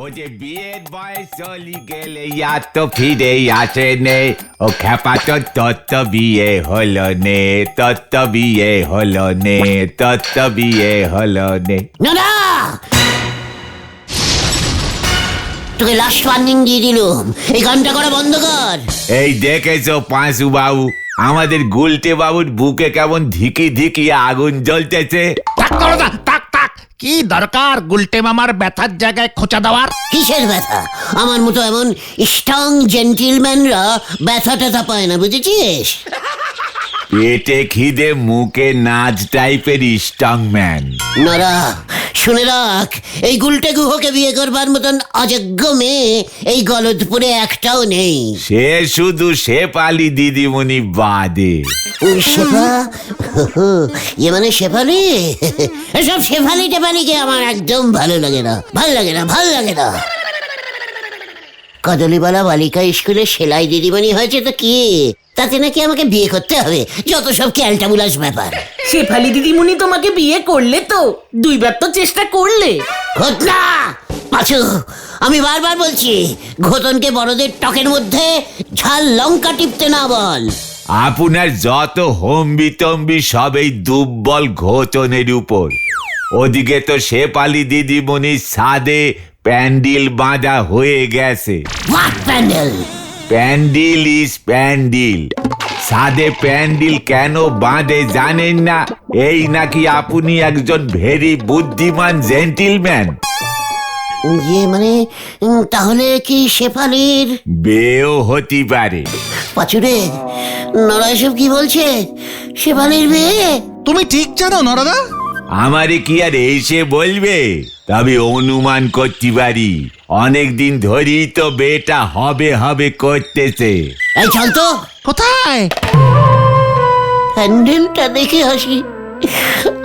ও যে বিয়ের বয়স চলি গেলে আর তো ফিরে আসে নে, ও খ্যাপা তো তত্ত্ব বিয়ে হলো নে, তত্ত্ব বিয়ে হলো নে, তত্ত্ব বিয়ে হলো নে। না তোকে লাস্ট ওয়ার্নিং দিয়ে দিলুম, এই গানটা করা বন্ধ কর। এই দেখেছো পাঁচু বাবু, আমাদের গুলটে বাবুর বুকে কেমন ধিকি ধিকি আগুন জ্বলতেছে। কি দরকার গুলটে মামার ব্যথার জায়গায় খোঁচা দেওয়ার? কিসের ব্যথা? আমার মতো এমন স্ট্রং জেন্টিলম্যানরা ব্যথা ট্যাথা পায় না, বুঝেছিস? পেটে খিদে মুখে নাচ টাইপের স্ট্রং ম্যান। নরা শুনে রাখ, এই গুলটে গুহকে বিয়ে করবার মতন অযোগ্য মেয়ে এই গলদপুরে একটাও নেই। সে শুধু শেফালি দিদিমণি বাদে। শেফা? ইয়ে মানে শেফালি? এসব শেফালি টেফালিকে আমার একদম ভালো লাগে না, ভাল লাগে না, ভাল লাগে না। কদলীবালা বালিকা স্কুলে সেলাই দিদিমণি হয়েছে তো কি, তাতে নাকি আমাকে বিয়ে করতে হবে? যত সব ক্যালটাবুলাস ব্যাপার। শেফালি দিদিমণি তোমাকে বিয়ে করলে তো, দুইবার তো চেষ্টা করলে। ঘটনা পাঁচু, আমি বারবার বলছি, ঘটনকে বড়দের টকের মধ্যে ঝাল লঙ্কা টিপতে না বল। আপনার যত হম্বি তম্বি সব এই দুর্বল ঘোচনের উপর। ওদিকে তো শেফালি দিদিমণির ছাদে প্যান্ডেল বাঁধা হয়ে গেছে। হোয়াট প্যান্ডেল? প্যান্ডেল ইজ প্যান্ডেল। ছাদে প্যান্ডেল কেন বাঁধে জানেন না? এই নাকি আপনি একজন ভেরি বুদ্ধিমান জেন্টিলম্যান। ইয়ে মানে তাহলে কি শেফালির বেও হতে পারে। পাঁচুরে, নরা এসব কি বলছে? শেফালির বিয়ে? তুমি ঠিক জানো নরদা? আমারে কি আর এসে বলবে, তবে অনুমান করতে পারি। অনেকদিন ধরেই তো বেটা হবে হবে করতেছে। এই চল তো। কোথায়? প্যান্ডেলটা দেখে হাসি,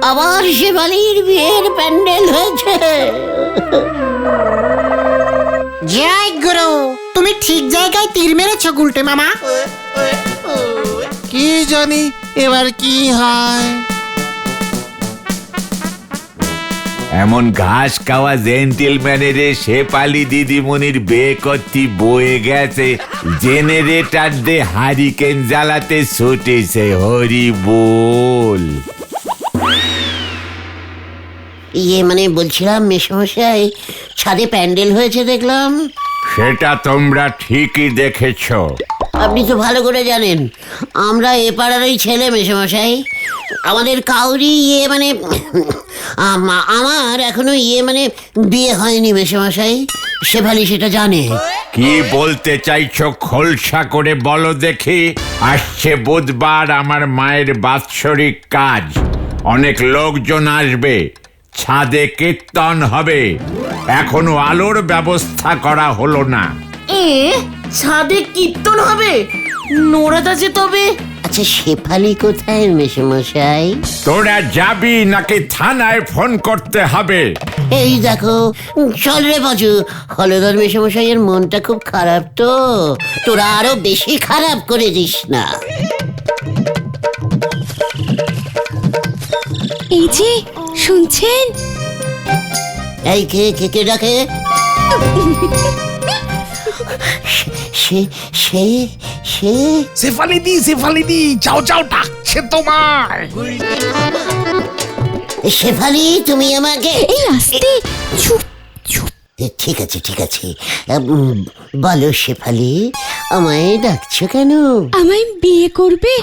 আবার শেফালির বিয়ের প্যান্ডেল হয়েছে। জয় গুরু, তুমি ঠিক জায়গায় তীর মেরেছ গুলটে মামা। কি জানি এবার কি হয়। এমন ঘাস খাওয়া জেন্টিলম্যানের শেফালি দিদিমণির বিয়ে করতে বয়ে গেছে, জেনারেটর দিয়ে হারিকেন জ্বালাতে ছুটেছে। হরি বল। ইয়ে মানে বলছিলাম মেশমশাই, ছাদে প্যান্ডেল হয়েছে দেখলাম। সেটা তোমরা ঠিকই দেখেছ। আপনি তো ভালো করে জানেন আমরা এ পাড়ারই ছেলে মেশমশাই। আমাদের কাউরি ইয়ে মানে আমার এখনো ইয়ে মানে বিয়ে হয়নি মেশমশাই। শেফালি সেটা জানে। কি বলতে চাইছো খোলসা করে বলো দেখি। আসছে বুধবার আমার মায়ের বাৎসরিক কাজ, অনেক লোকজন আসবে, ছাদে কীর্তন হবে, এখনো আলোর ব্যবস্থা করা হলো না। ছাদে কীর্তন হবে? নোরাদা যে তবে। আচ্ছা শেফালি কোথায় মেশমশাই? তোরা যাবি নাকি থানায় ফোন করতে হবে? এই দেখো, চল রে বাজু, হলধর মেশমশাইয়ের মনটা খুব খারাপ তো, তোরা আরো বেশি খারাপ করে দিস না। এই যে শুনছেন? এই কে কে কে ডাকে? সে সে সে শেফালি দি চাও চাও ডাকছে তোমায়। শেফালি, তুমি আমাকে এই আস্তে, চুপ চুপ। ঠিক আছে ঠিক আছে, বলো শেফালি, আমায় ডাকছো কেন? আমায় বিয়ে করবে?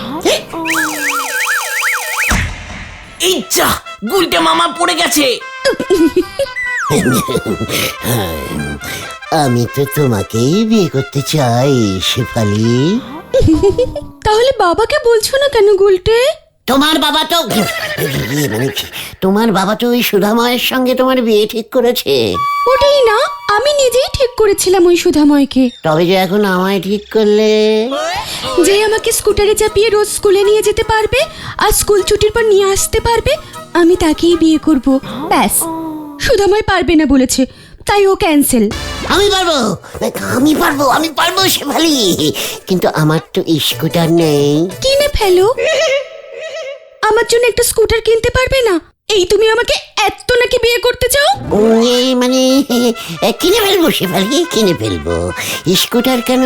এই যা, গুলটে মামা পড়ে গেছে। আমি তো তোমাকেই বিয়ে করতে চাই শেফালি। তাহলে বাবাকে বলছো না কেন গুলটে? তোমার বাবা তো মানে তোমার বাবা তো ওই সুধাময়ের সঙ্গে তোমার বিয়ে ঠিক করেছে। ওটাই না, আমি নিজেই ঠিক করেছিলাম ওই সুধাময়কে। তবে যে এখন আমায় ঠিক করলে, যে আমাকে স্কুটারে চাপিয়ে রোজ স্কুলে নিয়ে যেতে পারবে আর স্কুল ছুটির পর নিয়ে আসতে পারবে, আমি তাকেই বিয়ে করব। ব্যাস, সুধাময় পারবে না বলেছে, তাই ও ক্যান্সেল। আমি পারবো আমি পারবো আমি পারবো শেফালি, কিন্তু আমার তো স্কুটার নেই। কিনে ফেলো। আমার জন্য একটা স্কুটার কিনতে পারবে না? এই তুমি আমাকে এত নাকি বিয়ে করতে চাও? এই মানে কিনে ফেলবো শেফালি, কিনে ফেলবো। স্কুটার কেন,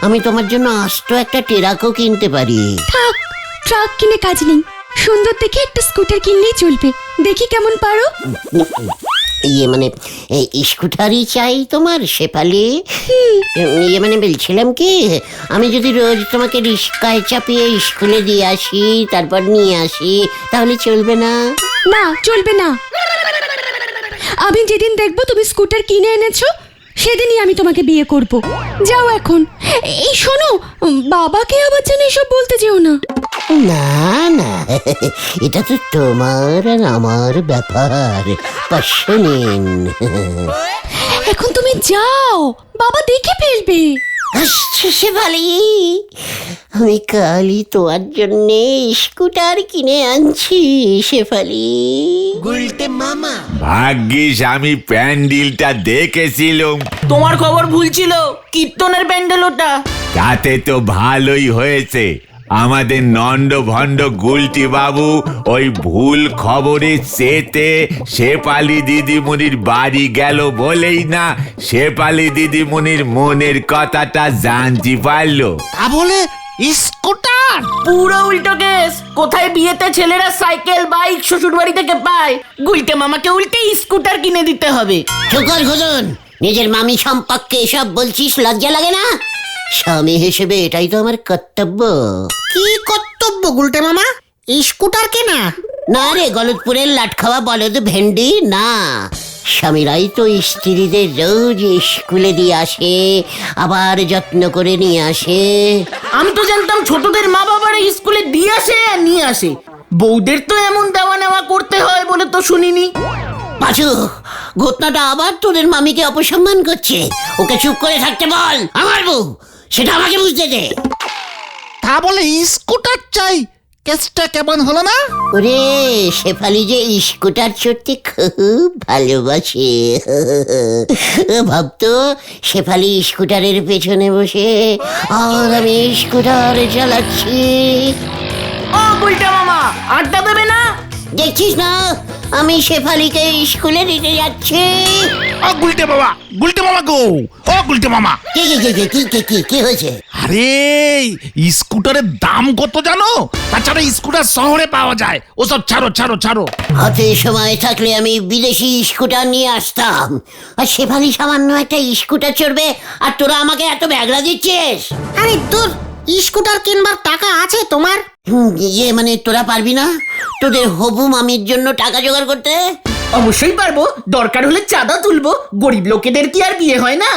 আমি তোমার জন্য আস্ত একটা টেরাকও কিনতে পারি। থাক, ট্রাক কিনে কাজ নেই। সুন্দর দেখে একটা স্কুটার কিনলেই চলবে। দেখি কেমন পারো। মানে স্কুটারই চাই তোমার শেফালি? মানে বলছিলাম কি, আমি যদি রোজ তোমাকে রিস্কায় চাপিয়ে স্কুলে দিয়ে আসি, তারপর নিয়ে আসি, তাহলে চলবে না? না, চলবে না। আমি যেদিন দেখবো তুমি স্কুটার কিনে এনেছো, সেদিনই আমি তোমাকে বিয়ে করব। যাও এখন। এই শোনো, বাবাকে আবার যেন এসব বলতে যেও না। না না, এটা তো তোমার আর আমার ব্যাপার। পাশে নিন। এখন তুমি যাও, বাবা দেখে ফেলবে। আসছে শেফালি, আমি কালই তোমার জন্য স্কুটার কিনে আনছি শেফালি। ভাগ্যিস আমি প্যান্ডেলটা দেখেছিলাম, তোমার খবর ভুল ছিল, কীর্তনের প্যান্ডেল ওটা। তাতে তো ভালোই হয়েছে। আমাদের নন্দ ভণ্ড গুলটি বাবু ওই ভুল খবরে চেতে শেফালি দিদিমণির বাড়ি গেল বলেই না শেফালি দিদিমণির মনের কথাটা জানতে পারলো। তা বলে স্কুটার? পুরো উল্টো কেস। কোথায় বিয়েতে ছেলেরা সাইকেল বাইক শ্বশুর বাড়ি থেকে পায়, গুলটে মামাকে উল্টে স্কুটার কিনে দিতে হবে। ঠোকর ঘোদন, নিজের মামি সম্পর্কে এসব বলছিস, লজ্জা লাগে না? স্বামী হিসেবে এটাই তো আমার কর্তব্য। কি কর্তব্য গুলটে মামা? স্কুটার কেনা? না রে, গলতপুরের লাট খাওয়া বলদ ভেন্ডি না। স্বামীরাই তো স্ত্রীদের রোজ স্কুলে দিয়ে আসে, আবার যত্ন করে নিয়ে আসে। আমি তো জানতাম ছোটদের মা বাবারা স্কুলে দিয়ে আসে আর নিয়ে আসে, বউদের তো এমন দেওয়া নেওয়া করতে হয় বলে তো শুনিনি। পাঁচু, ঘটনাটা আবার তোদের মামিকে অপসম্মান করছে। ওকে চুপ করে থাকতে বল। আমার বউ, সেটা আমাকে বুঝতে দে। তা বলে স্কুটার চাই? কেসটা কেমন হলো না? ওরে, শেফালি যে স্কুটার চড়তে খুব ভালোবাসে। ভাবতো শেফালি স্কুটারের পেছনে বসে আর আমি স্কুটার চালাচ্ছি। ও গুলটে মামা, আড্ডা দেবে না? দেখছিস না, আমি শেফালিকে স্কুলে দিতে যাচ্ছি। ও গুলটে মামা, গুলটে মামা গো, ও গুলটে মামা। কি কি কি কি কি কি কি হয়েছে? আরে স্কুটারের দাম কত জানো? তাছাড়া স্কুটার শহরে পাওয়া যায়। ওসব ছাড়ো ছাড়ো ছাড়ো। হাতে সময় থাকলে আমি বিদেশি স্কুটার নিয়ে আসতাম, আর শেফালি সামান্য একটা স্কুটার চড়বে আর তোরা আমাকে এত ব্যাগরা দিচ্ছিস। আরে তোর স্কুটার কিনবার টাকা আছে তোমার? মানে তোরা পারবি না তোদের হবু মামির জন্য টাকা জোগাড় করতে? অবশ্যই পারবো, দরকার হলে চাঁদা তুলবো। গরিব লোকেদের কি আর বিয়ে হয় না?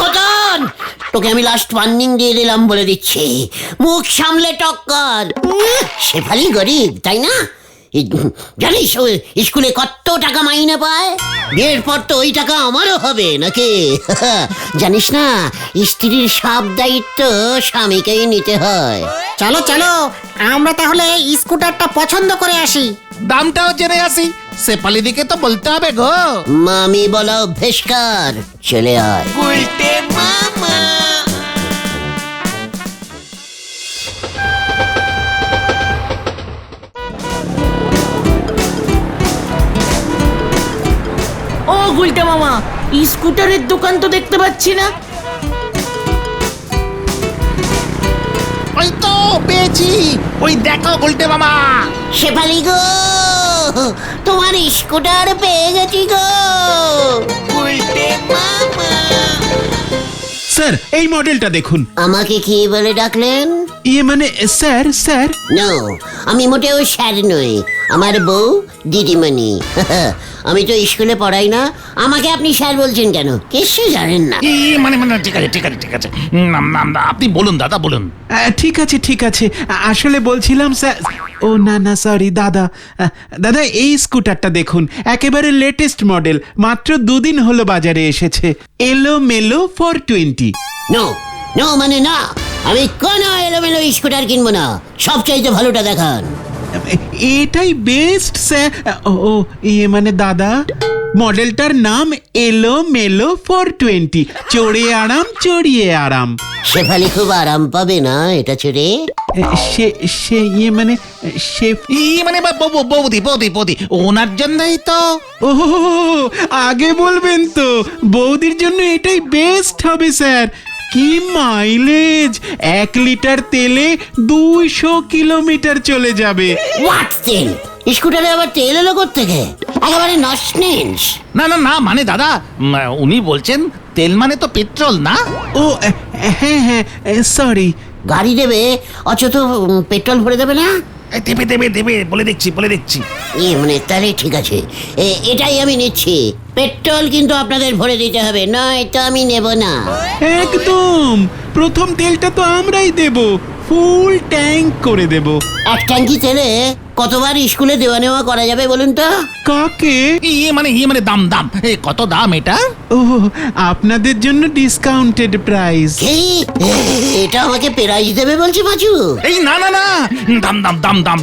গতন, তোকে আমি লাস্ট ওয়ার্নিং দিয়ে দিলাম, বলে দিচ্ছি, মুখ সামলে টক্কর। শেফালি গরিব, তাই না? জানিস ও স্কুলে কত টাকা মাইনে পায়? বিয়ের পর তো ওই টাকা আমারও হবে নাকি? জানিস না, স্ত্রীর সব দায়িত্ব স্বামীকেই নিতে হয়। চলো চলো, আমরা তাহলে স্কুটারটা পছন্দ করে আসি। দামটাও জেনে আসি। শেফালি দিকে তো বলতে হবে গো। মামি বলো ভেস্কার, চলে আয়। ও গুলটে মামা, স্কুটারের দোকান তো দেখতে পাচ্ছি না। ওই তো পেয়েছি, ওই দেখো গুলটে মামা। শেফালি গো, তোমার স্কুটার পেয়ে গেছি গো। স্যার, এই মডেলটা দেখুন। আমাকে কি বলে ডাকলেন? ইয়ে মানে স্যার, স্যার। নো, আমি মোটেও স্যার নই, আমার বউ দিদিমণি। আমি তো স্কুলে পড়াই না, আমাকে আপনি স্যার বলছেন কেন? কিছু জানেন না। মানে মানে ঠিক আছে ঠিক আছে ঠিক আছে, নাম নাম আপনি বলুন দাদা, বলুন। ঠিক আছে ঠিক আছে, আসলে বলছিলাম স্যার। ও না না, সরি দাদা। দাদা, এই স্কুটারটা দেখুন, একেবারে লেটেস্ট মডেল, মাত্র 2 দিন হলো বাজারে এসেছে। এলো মেলো 420। নো নো মানে না, আমি কোনো এলোমেলো স্কুটার কিনবো না, সবচাইতে ভালোটা দেখান। এটাই বেস্ট স্যার। ও ইয়ে মানে দাদা, মডেলটার নাম এলো মেলো 420। চড়ে আরাম, চড়িয়ে আরাম। শেফালি খুব আরাম পাবে না এটা ছেড়ে? সে সে ইয়ে মানে সে মানে বৌদি বৌদি বৌদি ওনার জন্যই তো। ও আগে বলবেন তো, বৌদির জন্য এটাই বেস্ট হবে স্যার। কি মাইলেজ! 1 লিটার তেলে 200 কিলোমিটার চলে যাবে। হোয়াট তেল? স্কুটারে আবার তেল এলো কোত্থেকে? একেবারে নসনেন্স। না না না মানে দাদা উনি বলছেন তেল মানে তো পেট্রোল না। ও হ্যাঁ হ্যাঁ সরি। গাড়ি দেবে অচত পেট্রোল ভরে দেবে না? দেবে দেবে দেবে বলে দেখছি। মানে তাহলে ঠিক আছে, এটাই আমি নিচ্ছি। পেট্রোল কিন্তু আপনাদের ভরে দিতে হবে, নয়তো আমি নেব না। একদম, প্রথম তেলটা তো আমরাই দেব, ফুল ট্যাঙ্ক করে দেব। 1 ট্যাঙ্কি তেলে কতবার স্কুলে দেওয়া নেওয়া করা যাবে বলুন তো? কাকে? ইয়ে মানে দাম দাম কত দাম এটা? ও আপনাদের জন্য ডিসকাউন্টেড প্রাইস। কি? এটা আমাকে প্রাইজ দেবে বলছি পাঁচু? এই না না না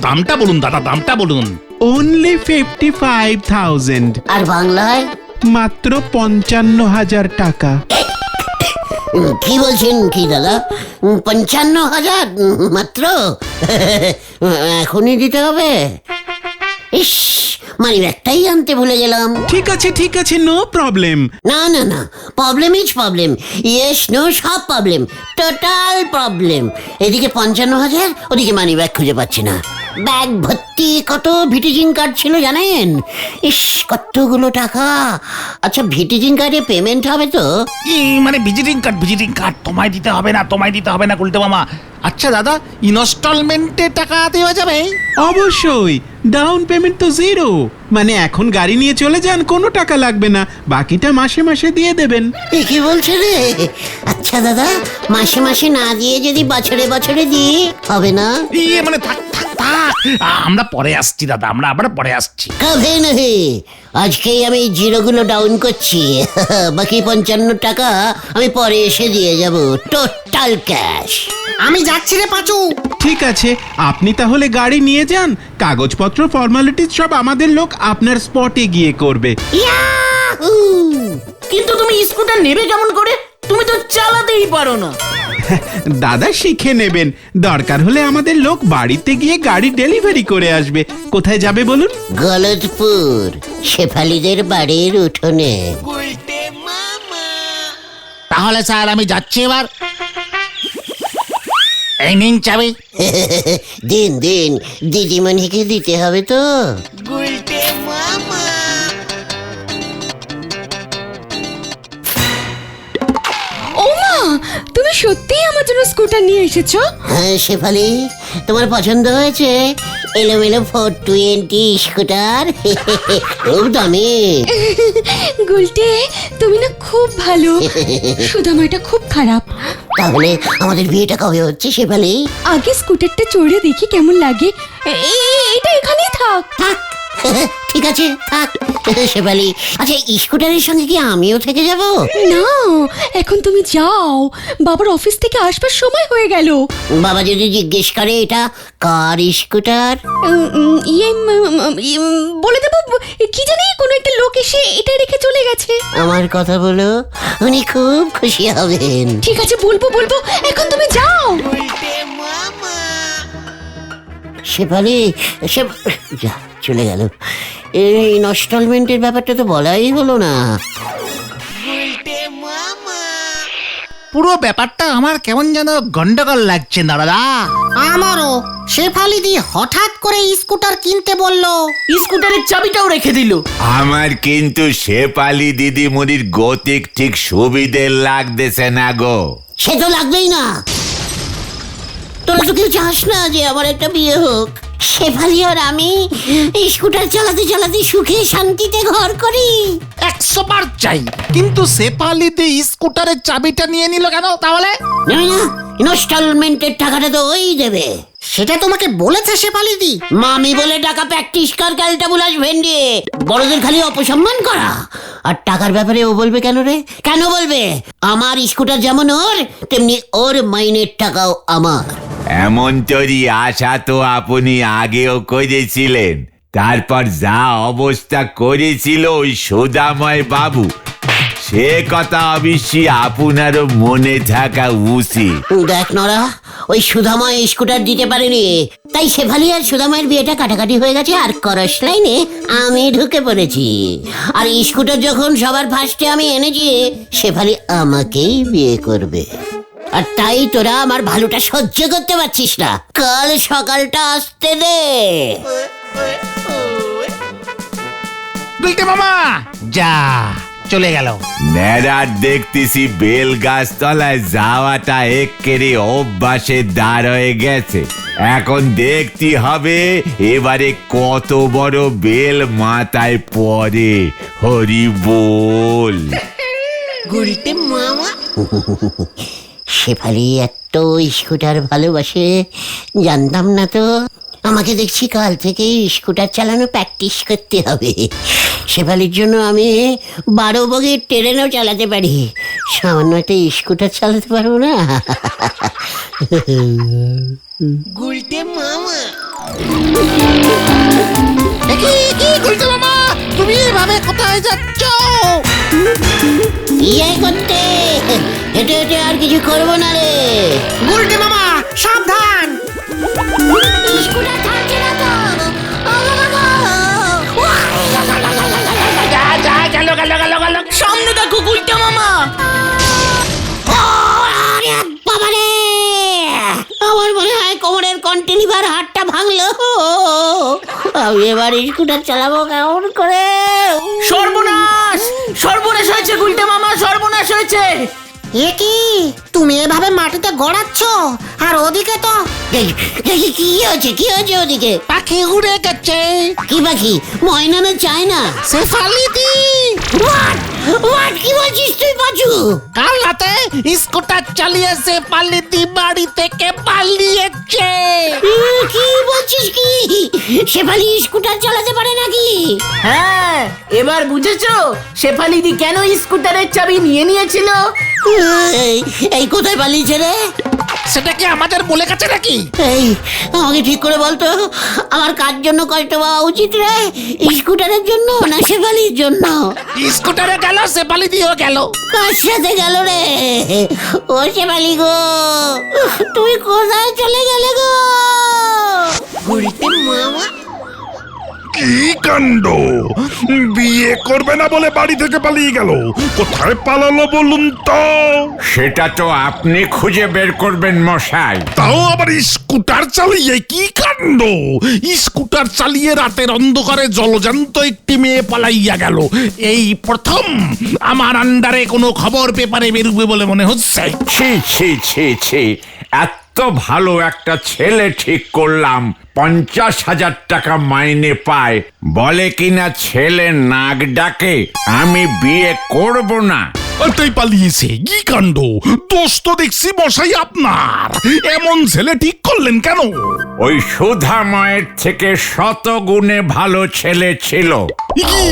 দামটা বলুন দাদা, দামটা বলুন। অনলি 55,000। আর বাংলায়? মাত্র 55,000 টাকা। কি বলছেন কি দাদা? 55,000 মাত্র? এখনই দিতে হবে? ইস, মানি ব্যাগটাই আনতে ভুলে গেলাম। ঠিক আছে নো প্রবলেম। না না না, problem is problem, yes no সব প্রবলেম, টোটাল প্রবলেম। এদিকে 55,000, ওদিকে মানি ব্যাগ খুঁজে পাচ্ছি না। ব্যাগ ভর্তি কত ভিটিজিং কার্ড ছিল জানেন? ইস, কতগুলো টাকা। আচ্ছা, ভিটিজিং কার্ডে পেমেন্ট হবে তো? মানে ভিজিটিং কার্ড তোমায় দিতে হবে না গুলটে মামা। আচ্ছা দাদা, ইনস্টলমেন্টে টাকা দেওয়া যাবে? অবশ্যই, ডাউন পেমেন্ট তো 0। মানে এখন গাড়ি নিয়ে চলে যান, কোনো টাকা লাগবে না, বাকিটা মাসে মাসে দিয়ে দেবেন। এ কি বলছে রে? আচ্ছা দাদা, মাসে মাসে না দিয়ে যদি বছরে বছরে দিই হবে না? ইয়ে মানে থাক আমরা পরে আসছি দাদা, আমরা আবার পরে আসছি। কবে নহে, আজকেই আমি জিরোগুলো ডাউন করছি। বাকি 55 টাকা আমি পরে এসে দিয়ে যাব, টোটাল ক্যাশ। আমি যাচ্ছি রে পাঁচু। ঠিক আছে, আপনি তাহলে গাড়ি নিয়ে যান, কাগজপত্র ফর্মালিটিজ সব আমাদের লোক আপনার স্পটে গিয়ে করবে। ইয়াহু! কিন্তু তুমি স্কুটার নেবে কেমন করে? তুমি তো চালাতেই পারো না। দাদা শিখে নেবেন, দরকার হলে আমাদের লোক বাড়িতে গিয়ে গাড়ি ডেলিভারি করে আসবে। কোথায় যাবে বলুন? গলতপুর, শেফালিদের বাড়ির উঠোনে। তাহলে স্যার আমি যাচ্ছি এবার। এই নিন চাবি। দিন দিন, দিদিমণিকে দিতে হবে তো। ও মা, তুমি সত্যিই আমার জন্য স্কুটার নিয়ে এসেছো? হ্যাঁ শেফালি, তোমার পছন্দ হয়েছে? এলোমেলো 420 স্কুটার, খুব দামি। গুলটে, তুমি না খুব ভালো, সুদামাটা খুব খারাপ। তাহলে আমাদের বিয়েটা কবে হচ্ছে শেফালি? আগে স্কুটারটা চড়ে দেখি কেমন লাগে। এটা এখানেই থাক। থাক, ঠিক আছে থাক শেফালি। আচ্ছা, স্কুটারের সঙ্গে কি আমিও থেকে যাব? না, এখন তুমি যাও, বাবার অফিস থেকে আসবার সময় হয়ে গেল। বাবা যদি জিজ্ঞেস করে এটা কার স্কুটার? বলে দেবো কি জানি কোনো একটা লোক এসে এটা রেখে চলে গেছে। আমার কথা বলো, উনি খুব খুশি হবেন। ঠিক আছে, বলবো, এখন তুমি যাও। শেফালি, যা চলে গেল। এই ইনস্টলমেন্টের ব্যাপারটা তো বলাই হলো না। পুরো ব্যাপারটা আমার কেমন যেন গন্ডগোল লাগছে না দাদা। আমারও। শেফালি দি হঠাৎ করে স্কুটার কিনতে বললো। স্কুটারের চাবিটাও রেখে দিল। আমার কিন্তু শেফালি দিদিমণির গতিক ঠিক সুবিধে লাগতেছে না গো। সে তো লাগবেই না, তোরা তো কেউ চাস না যে আমার একটা বিয়ে হোক। শেফালি আর আমি স্কুটার চালাতে চালাতে সুখে শান্তিতে ঘর করি। 100 বার চাই, কিন্তু শেফালিতে স্কুটারের চাবিটা নিয়ে নিল কেন তাহলে? না না, ইনস্টলমেন্টের টাকাটা তো ওই দেবে। সেটা তোমাকে বলেছে শেফালি দি? মামি বলে টাকা প্র্যাকটিস কর ক্যালটা বুলাস ভেন্ডি, বড়দের খালি অপসম্মান করা। আর টাকার ব্যাপারে ও বলবে কেন রে? কেন বলবে? আমার স্কুটার যেমন ওর, তেমনি ওর মাইনের টাকাও আমার। এমন তরি আশা তো আপনি আগেও করেছিলেন, তারপর যা অবস্থা করেছিল ওই সুদাময় বাবু, সে কথা অবশ্যই আপনারও মনে থাকা উচিত। দেখ নরা, ওই সুধাময় স্কুটার দিতে পারেনি, তাই শেফালি আর সুধাময়ের বিয়েটা কাটাকাটি হয়ে গেছে, আর করস লাইনে আমি ঢুকে পড়েছি। আর স্কুটার যখন সবার ফার্স্টে আমি এনেছি, শেফালি আমাকেই বিয়ে করবে। আর তাই তোরা আমার ভালোটা সহ্য করতে পারছিস না, কাল সকালটা আসতে দে। গুলটে মামা যা চলে গেল। নেড়ার দেখতেছি বেল গাছ তলায় যাওয়াটা এক্কেরে অভ্যাসে দাঁড় হয়ে গেছে। এখন দেখতে হবে এবারে কত বড় বেল মাথায় পড়ে। হরি বল। শেফালি এত স্কুটার ভালোবাসে, জানতাম না তো। আমাকে দেখছি কাল থেকে স্কুটার চালানো প্র্যাকটিস করতে হবে। শেফালির জন্য আমি 12 বগির ট্রেনও চালাতে পারি, সামান্য একটা স্কুটার চালাতে পারবো না? গুলটে মামা তুমি এভাবে কোথায় যাচ্ছ? ইয়ে করতে, হেঁটে হেঁটে আর কিছু করবো না রে। গুলটে মামা সাবধান। স্কুটার থামছে না তো। সামনে দেখো গুলটে মামা। আরে বাবারে, আমার মনে হয় কোমরের কন্টিলিভার হাড়টা ভাঙলো। আমি এবার স্কুটার চালাবো কেমন করে? সর্বনাশ, সর্বনাশ হয়েছে গুলটে মামা, সর্বনাশ হয়েছে। এ কি তুমি এভাবে মাটিতে গড়াচ্ছ? আর ওদিকে তো দেখি কি হয়েছে, কি হয়েছে ওদিকে? পাখি উড়ে গেছে। কি পাখি? ময়না না চায়না? শেফালি দি হোয়াট কি বলছিস তুই পাচু? কাল রাতে স্কুটার চালিয়ে শেফালি দি বাড়ি থেকে পালিয়েছে। কি বলছিস কি? শেফালি স্কুটার চালাতে পারে নাকি? হ্যাঁ, এবার বুঝেছো শেফালিদি কেন স্কুটারের চাবি নিয়ে নিয়েছিল? এই কোথায় পালিয়েছে রে? সেটা কি আমাদের বলে গেছে নাকি? এই আমাকে ঠিক করে বলতো, আমার কার জন্য কষ্ট পাওয়া উচিত রে? স্কুটারের জন্য না শেফালির জন্য? স্কুটারে গেল, শেফালি দিও গেল। কার সাথে গেল রে? ও শেফালি গো, তুমি কোথায় চলে গেলে গো? ঘুরিতে মামা কি কাণ্ড! বিয়ে করবে না বলে বাড়ি থেকে পালিয়ে গেল। কোথায় পালালো বলুন তো? সেটা তো আপনি খুঁজে বের করবেন মশাই। তাও আবার স্কুটার চালিয়ে! কি কাণ্ড! স্কুটার চালিয়ে রাতের অন্ধকারে জলজান্ত একটি মেয়ে পালাইয়া গেল। এই প্রথম আমার আন্ডারে কোনো খবর পেপারে বেরোবে বলে মনে হচ্ছে। ছি ছি ছি ছি, এত ভালো একটা ছেলে ঠিক করলাম, 50,000 টাকা মাইনে পায়, বলে কিনা ছেলে নাক ডাকে, আমি বিয়ে করব না। তাই পালিয়েছে? কি কাণ্ড! দোষ তো দেখছি মশাই আপনার। এমন ছেলে ঠিক করলেন কেন? ওই সুধাময়ের থেকে 100 গুণে ভালো ছেলে ছিল। কি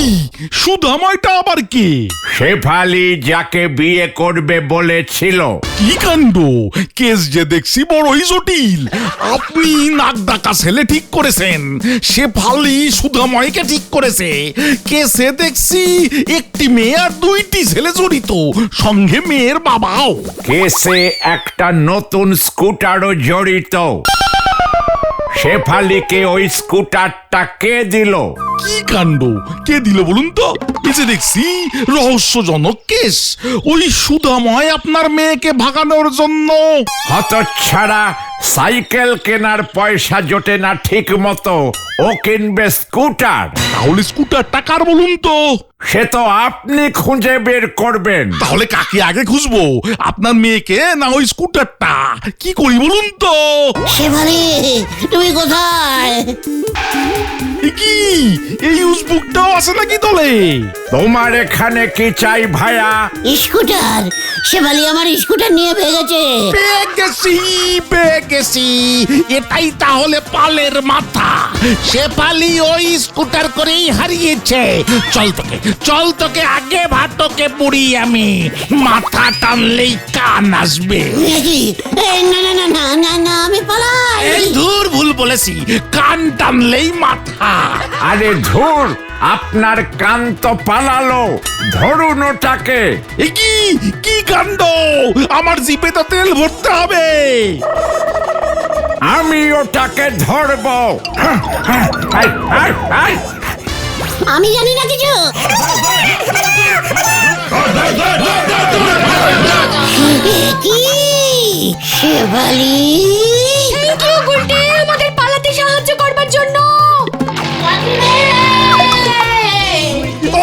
সুধাময়টা আবার কে? শেফালি যাকে বিয়ে করবে বলেছিল। কি কাণ্ড! কেস যে দেখছি বড়ই জটিল। আপনি নাক ডাকা ছেলে ঠিক করেছেন, শেফালি সুধাময়কে ঠিক করেছে। কেসে দেখছি একটি মেয়ে আর 2টি ছেলে জড়িত, সঙ্গে মেয়ের বাবাও। কেসে একটা নতুন স্কুটারও জড়িত। শেফালিকে ওই স্কুটারটা কে দিল? কি কাণ্ড! কে দিল বলুন তো? এসে দেখছি রহস্যজনক কেস। ওই সুধাময় আপনার মেয়েকে ভাগানোর জন্য। হতচ্ছাড়া, সাইকেল কেনার পয়সা জোটে না ঠিক মতো, ও কিনবে স্কুটার। তাহলে স্কুটার টাকার বলুন তো? সে তো আপনি খুঁজে বের করবেন। তাহলে কাকে আগে খুঁজবো, আপনার মেয়েকে না ওই স্কুটারটা? কি করি বলুন তো? শেফালি তুমি কোথায়? কি এই উসবুকটাও আছে নাকি দলে? তোমার এখানে কি চাই ভায়া? স্কুটার। শেফালি আমার স্কুটার নিয়ে ভেগেছে। পেয়ে গেছি। এটাই তাহলে পালের মাথা। শেফালি ওই স্কুটার করেই হারিয়েছে। চল তোকে আগে ভাতকে পুড়ি আমি। মাথা টানলেই কান আসবে। না না না না না না, আমি পালাই। এই ধুর, ভুল বলেছি। কান টানলেই মাথা আরে ধুর, আপনার কান তো পালালো, ধরুন ওটাকে। এ কি কি কাণ্ড, আমার জিপে তো তেল ভরতে হবে। আমি ওটাকে ধরবো। আমি জানি না কিছু। এ কি শেফালি? থ্যাংক ইউ গুলটে আমাদের পালাতে সাহায্য করবার জন্য।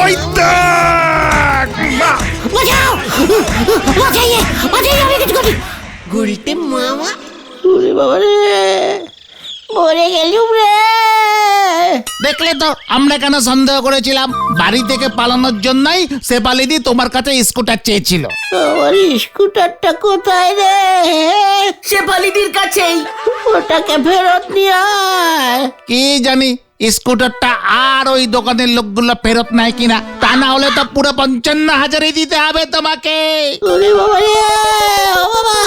ওই দেখ! বাঁচাও, বাঁচাইয়ে, বাঁচাইয়ে, আমি কিছু করি। গুলটে মামা, ওরে বাবা রে, মরে গেলুম রে। দেখলে তো আমরা কেন সন্দেহ করেছিলাম, বাড়ি থেকে পালানোর জন্যই শেফালিদি তোমার কাছে স্কুটার চেয়েছিল। আমার স্কুটারটা কোথায় রে? শেফালিদির কাছেই। ওটাকে ফেরত নিয়ে আয়। কি জানি স্কুটারটা আর ওই দোকানের লোকগুলো ফেরত নেয় কিনা, তা না হলে তো পুরো 55,000 দিতে হবে তোমাকে। ওরে বাবা রে, ও বাবা।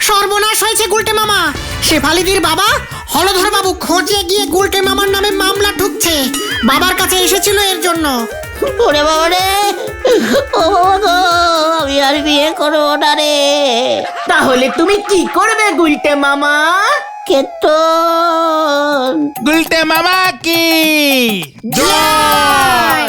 সর্বনাশ হয়েছে গুলটে মামা। শেফালিদির বাবা হলধর বাবু খোঁজে গিয়ে গুলটে মামার নামে মামলা ঠুকছে। বাবার কাছে এসেছিল এর জন্য। ওরে বাবা রে, ও বাবা গো, আমি আর বিয়ে করবো না রে। তাহলে তুমি কি করবে গুলটে মামা? কেতন, গুলটে মামা কি জয়।